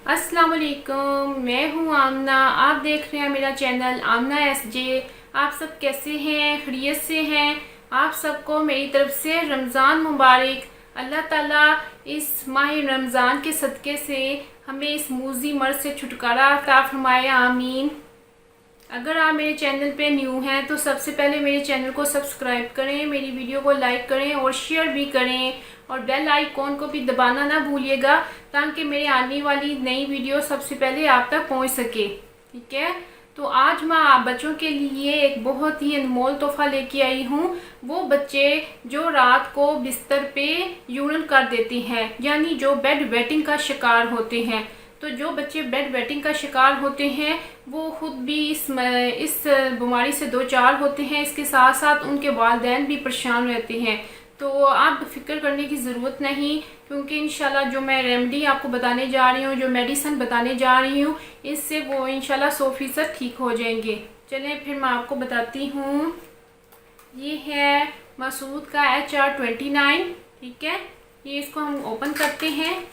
अस्सलाम वालेकुम, मैं हूँ आमना। आप देख रहे हैं मेरा चैनल आमना एसजे। आप सब कैसे हैं? खैरियत से हैं? आप सबको मेरी तरफ से रमज़ान मुबारक। अल्लाह ताला इस माह रमज़ान के सदक़े से हमें इस मूज़ी मर्ज़ से छुटकारा अता फरमाए, आमीन। अगर आप मेरे चैनल पे न्यू हैं तो सबसे पहले मेरे चैनल को सब्सक्राइब करें, मेरी वीडियो को लाइक करें और शेयर भी करें, और बेल आइकॉन को भी दबाना ना भूलिएगा ताकि मेरे आने वाली नई वीडियो सबसे पहले आप तक पहुंच सके। ठीक है, तो आज मैं आप बच्चों के लिए एक बहुत ही अनमोल तोहफा लेके आई हूँ। वो बच्चे जो रात को बिस्तर पे यूरिन कर देते हैं, यानी जो बेड वेटिंग का शिकार होते हैं। तो जो बच्चे बेड वेटिंग का शिकार होते हैं वो खुद भी इस बीमारी से दो चार होते हैं, इसके साथ साथ उनके वालिदैन भी परेशान रहते हैं। तो आप फिक्र करने की ज़रूरत नहीं, क्योंकि इंशाल्लाह जो मैं रेमेडी आपको बताने जा रही हूँ, जो मेडिसिन बताने जा रही हूँ, इससे वो इंशाल्लाह 100% ठीक हो जाएंगे। चलें फिर मैं आपको बताती हूँ। ये है मसूद का HR29। ठीक है, ये इसको हम ओपन करते हैं।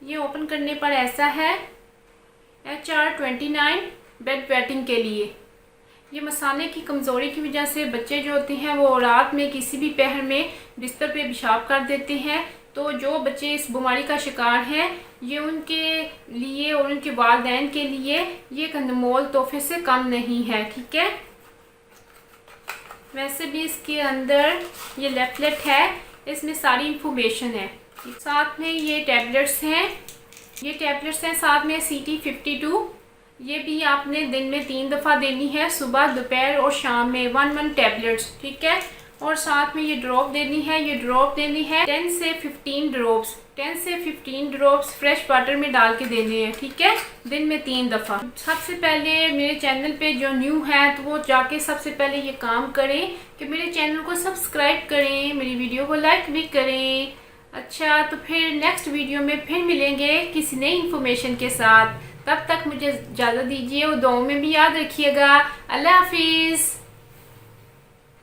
ये ओपन करने पर ऐसा है, HR29 बेड वेटिंग के लिए। ये मसाले की कमज़ोरी की वजह से बच्चे जो होते हैं वो रात में किसी भी पहर में बिस्तर पे पेशाब कर देते हैं। तो जो बच्चे इस बीमारी का शिकार हैं, ये उनके लिए और उनके वालिदैन के लिए ये एक अनमोल तोहफे से कम नहीं है। ठीक है, वैसे भी इसके अंदर ये लेफलेट है, इसमें सारी इंफॉर्मेशन है। साथ में ये टैबलेट्स हैं, साथ में CT52। ये भी आपने दिन में 3 दफ़ा देनी है, सुबह दोपहर और शाम में 1 टैबलेट्स। ठीक है, और साथ में ये ड्रॉप देनी है, 10 से 15 ड्रॉप्स, 10 से 15 ड्रॉप्स फ्रेश वाटर में डाल के देने हैं। ठीक है, दिन में 3 दफ़ा। सबसे पहले मेरे चैनल पे जो न्यू है तो वो जाके सबसे पहले ये काम करें कि मेरे चैनल को सब्सक्राइब करें, मेरी वीडियो को लाइक भी करें। अच्छा, तो फिर नेक्स्ट वीडियो में फिर मिलेंगे किसी नई इन्फॉर्मेशन के साथ। तब तक मुझे इजाज़त दीजिए और दुआओं में भी याद रखिएगा। अल्लाह हाफिज़।